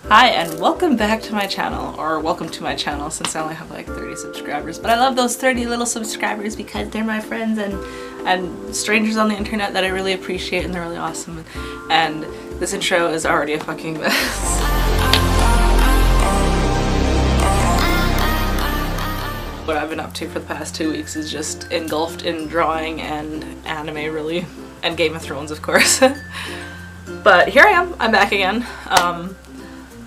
Hi and welcome back to my channel, or welcome to my channel since I only have like 30 subscribers, but I love those 30 little subscribers because they're my friends and strangers on the internet that I really appreciate, and they're really awesome. And this intro is already a fucking mess. What I've been up to for the past 2 weeks is just engulfed in drawing and anime, really, and Game of Thrones, of course. But here I am, I'm back again.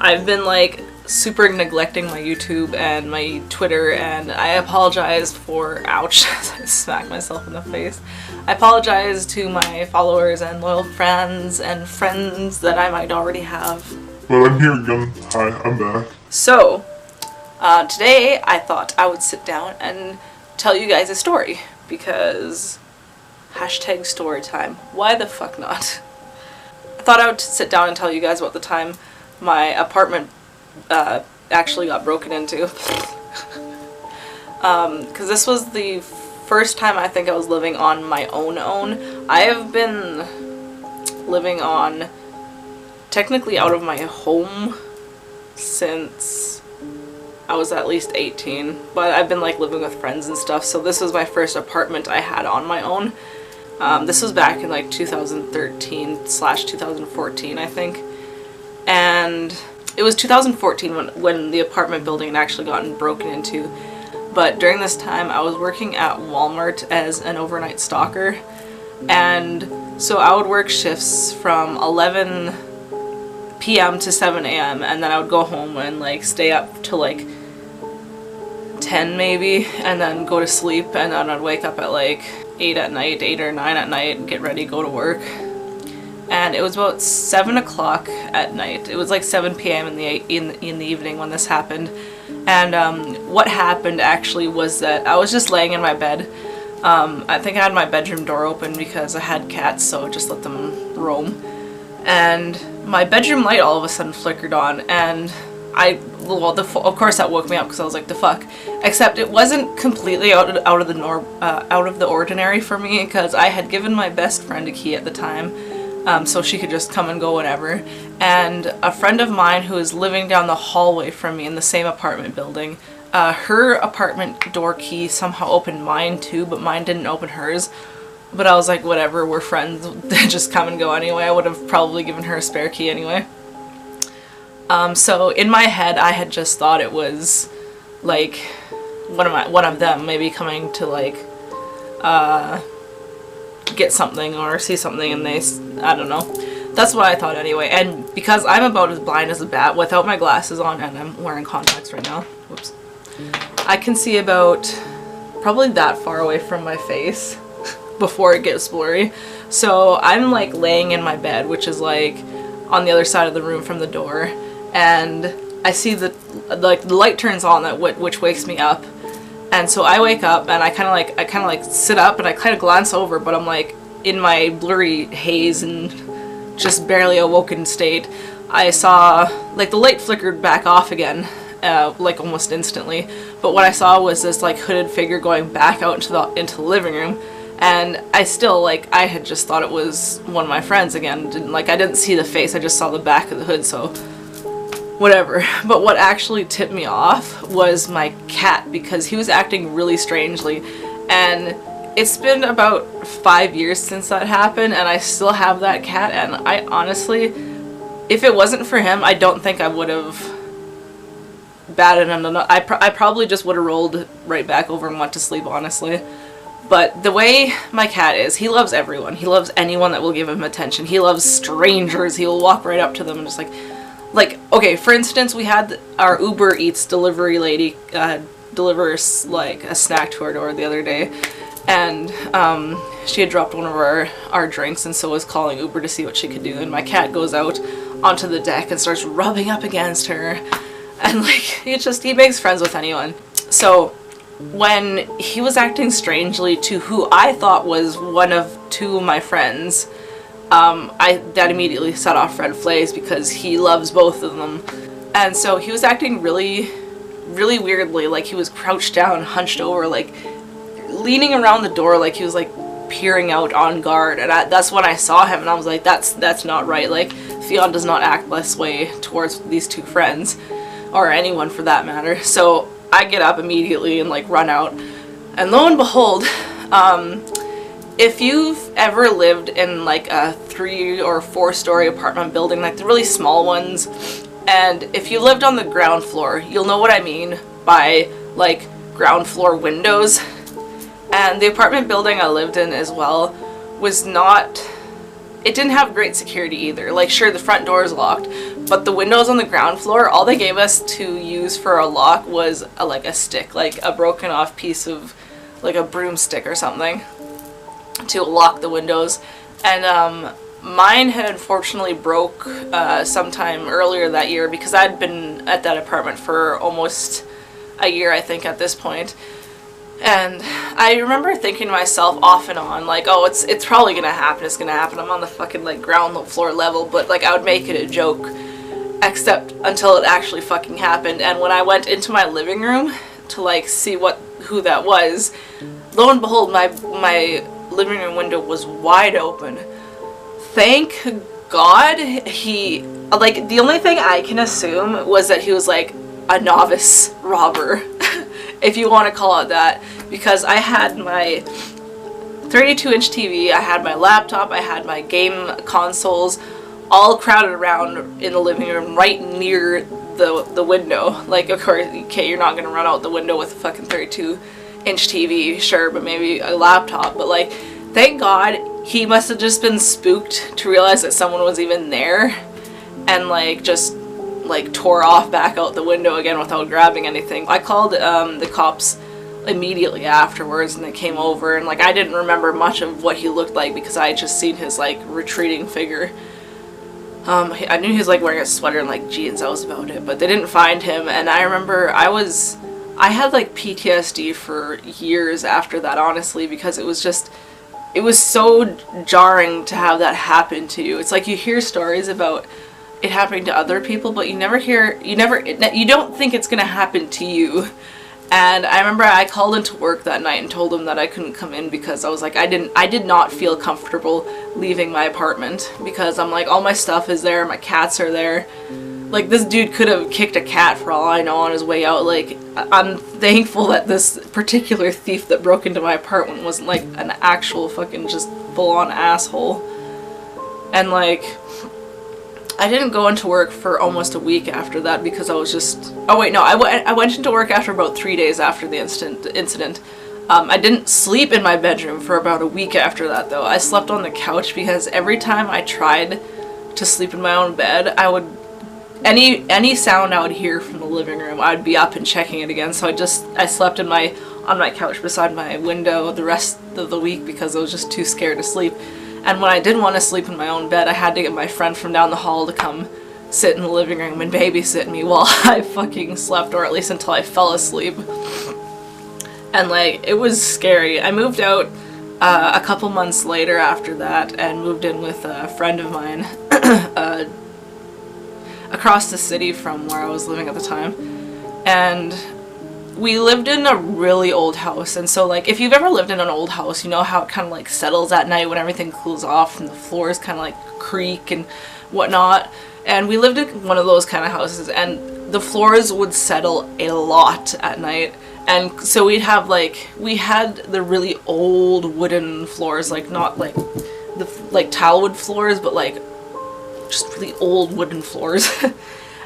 I've been like super neglecting my YouTube and my Twitter, and I apologize for, ouch, I smacked myself in the face. I apologize to my followers and loyal friends and friends that I might already have. But I'm here again. Hi, I'm back. So, today I thought I would sit down and tell you guys a story, because hashtag storytime. Why the fuck not? I thought I would sit down and tell you guys about the time my apartment actually got broken into. Because this was the first time I think I was living on my own. I have been living on, technically out of my home since I was at least 18, but I've been like living with friends and stuff, so this was my first apartment I had on my own. This was back in like 2013/2014, I think. And it was 2014 when the apartment building had actually gotten broken into. But during this time I was working at Walmart as an overnight stalker, and so I would work shifts from 11 p.m. to 7 a.m. and then I would go home and like stay up till like 10 maybe, and then go to sleep, and then I'd wake up at like 8 at night, 8 or 9 at night, and get ready, go to work. And it was about 7 o'clock at night. It was like 7 p.m. in the evening when this happened. And what happened actually was that I was just laying in my bed. I think I had my bedroom door open because I had cats, so just let them roam. And my bedroom light all of a sudden flickered on, and of course that woke me up because I was like, the fuck. Except it wasn't completely out of the ordinary for me, because I had given my best friend a key at the time. So she could just come and go whenever. And a friend of mine who is living down the hallway from me in the same apartment building, her apartment door key somehow opened mine too, but mine didn't open hers. But I was like, whatever, we're friends, just come and go anyway. I would have probably given her a spare key anyway. So in my head I had just thought it was like one of them maybe coming to like get something or see something, and I don't know. That's what I thought anyway. And because I'm about as blind as a bat without my glasses on, and I'm wearing contacts right now, whoops, I can see about probably that far away from my face before it gets blurry. So I'm like laying in my bed, which is like on the other side of the room from the door, and I see the light turns on, which wakes me up. And so I wake up and I kind of like sit up and I kind of glance over, but I'm like in my blurry haze and just barely awoken state. I saw like the light flickered back off again, like almost instantly. But what I saw was this like hooded figure going back out into the living room, and I still I had just thought it was one of my friends again. I didn't see the face, I just saw the back of the hood, so whatever. But what actually tipped me off was my cat, because he was acting really strangely, and it's been about 5 years since that happened, and I still have that cat. And I honestly, if it wasn't for him, I don't think I would have batted him enough. I probably just would have rolled right back over and went to sleep, honestly. But the way my cat is, he loves everyone. He loves anyone that will give him attention. He loves strangers. He will walk right up to them and just okay, for instance, we had our Uber Eats delivery lady deliver like a snack to our door the other day, and she had dropped one of our drinks, and so was calling Uber to see what she could do. And my cat goes out onto the deck and starts rubbing up against her, and he makes friends with anyone. So when he was acting strangely to who I thought was one of two of my friends, that immediately set off red flags, because he loves both of them. And so he was acting really, really weirdly, like he was crouched down, hunched over, like leaning around the door, like he was like peering out on guard. And that's when I saw him, and I was like, that's not right. Like, Fionn does not act this way towards these two friends, or anyone for that matter. So I get up immediately and like run out, and lo and behold, if you've ever lived in like a 3 or 4 story apartment building, like the really small ones, and if you lived on the ground floor, you'll know what I mean by like ground floor windows. And the apartment building I lived in as well was not, it didn't have great security either. Like sure, the front door is locked, but the windows on the ground floor, all they gave us to use for a lock was like a stick, like a broken off piece of like a broomstick or something to lock the windows. And mine had unfortunately broke sometime earlier that year, because I'd been at that apartment for almost a year, I think, at this point. And I remember thinking to myself off and on, like, oh, it's probably gonna happen, it's gonna happen. I'm on the fucking like ground floor level, but like I would make it a joke, except until it actually fucking happened. And when I went into my living room to like see who that was, lo and behold, my living room window was wide open. Thank God he, like, the only thing I can assume was that he was like a novice robber, if you want to call it that, because I had my 32-inch TV, I had my laptop, I had my game consoles all crowded around in the living room right near the window. Like, of course, okay, you're not going to run out the window with a fucking 32-inch TV, sure, but maybe a laptop. But like, thank God he must have just been spooked to realize that someone was even there, and like just like tore off back out the window again without grabbing anything. I called the cops immediately afterwards, and they came over, and like I didn't remember much of what he looked like because I had just seen his like retreating figure. I knew he was like wearing a sweater and like jeans, that was about it, but they didn't find him. And I remember I had like PTSD for years after that, honestly, because it was so jarring to have that happen to you. It's like you hear stories about it happening to other people, but you don't think it's gonna happen to you. And I remember I called into work that night and told them that I couldn't come in because I was like, I did not feel comfortable leaving my apartment, because I'm like, all my stuff is there, my cats are there. Like, this dude could have kicked a cat for all I know on his way out. Like, I'm thankful that this particular thief that broke into my apartment wasn't like an actual fucking just full-on asshole. And like, I didn't go into work for almost a week after that because I was just... Oh wait, no, I went into work after about 3 days after the incident. I didn't sleep in my bedroom for about a week after that, though. I slept on the couch because every time I tried to sleep in my own bed, I would... Any sound I would hear from the living room, I'd be up and checking it again. So I slept on my couch beside my window the rest of the week because I was just too scared to sleep. And when I didn't want to sleep in my own bed, I had to get my friend from down the hall to come sit in the living room and babysit me while I fucking slept, or at least until I fell asleep. And like, it was scary. I moved out a couple months later after that and moved in with a friend of mine across the city from where I was living at the time. And we lived in a really old house, and so like if you've ever lived in an old house, you know how it kind of like settles at night when everything cools off and the floors kind of like creak and whatnot. And we lived in one of those kind of houses, and the floors would settle a lot at night. And so we had the really old wooden floors, like not like the like tile wood floors, but like just really old wooden floors.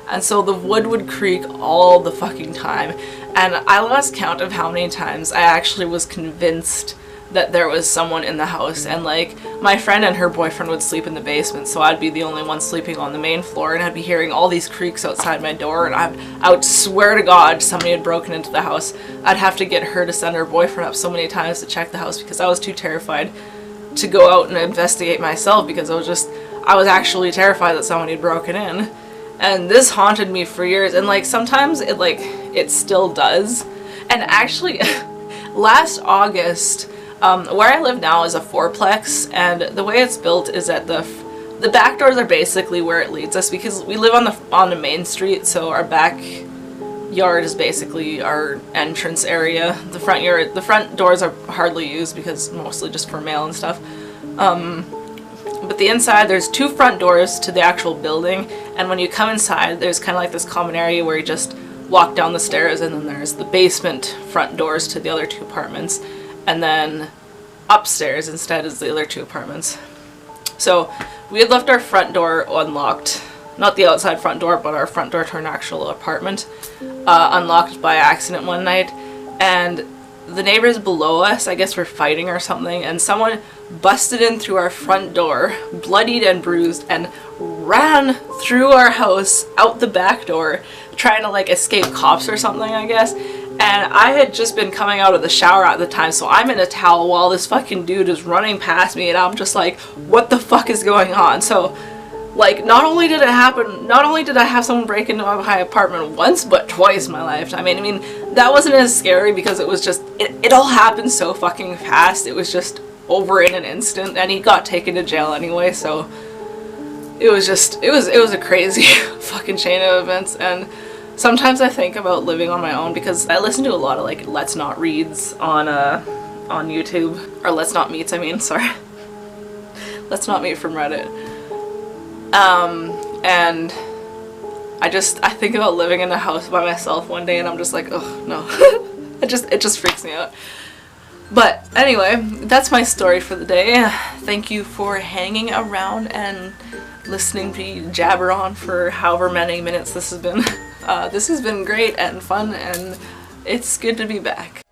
And so the wood would creak all the fucking time. And I lost count of how many times I actually was convinced that there was someone in the house. And like, my friend and her boyfriend would sleep in the basement, so I'd be the only one sleeping on the main floor, and I'd be hearing all these creaks outside my door, and I would swear to God somebody had broken into the house. I'd have to get her to send her boyfriend up so many times to check the house because I was too terrified to go out and investigate myself, because I was actually terrified that someone had broken in. And this haunted me for years, and like sometimes it still does. And actually last August, where I live now is a fourplex, and the way it's built is that the back doors are basically where it leads us, because we live on the main street, so our back yard is basically our entrance area. The front doors are hardly used because mostly just for mail and stuff. But the inside, there's 2 front doors to the actual building, and when you come inside, there's kind of like this common area where you just walk down the stairs, and then there's the basement front doors to the other 2 apartments, and then upstairs instead is the other 2 apartments. So we had left our front door unlocked, not the outside front door, but our front door to an actual apartment, unlocked by accident one night, and the neighbors below us, I guess, were fighting or something, and someone busted in through our front door, bloodied and bruised, and ran through our house out the back door, trying to like escape cops or something, I guess. And I had just been coming out of the shower at the time, so I'm in a towel while this fucking dude is running past me, and I'm just like, what the fuck is going on? So like, not only did I have someone break into my apartment once, but twice in my lifetime. I mean, that wasn't as scary because it was just, it all happened so fucking fast. It was just over in an instant, and he got taken to jail anyway, so it was a crazy fucking chain of events. And sometimes I think about living on my own because I listen to a lot of like Let's Not Reads on YouTube, or Let's Not Meets, I mean, sorry. Let's Not Meet from Reddit. And I think about living in a house by myself one day, and I'm just like, oh no. it just freaks me out. But anyway, that's my story for the day. Thank you for hanging around and listening to me jabber on for however many minutes this has been. This has been great and fun, and it's good to be back.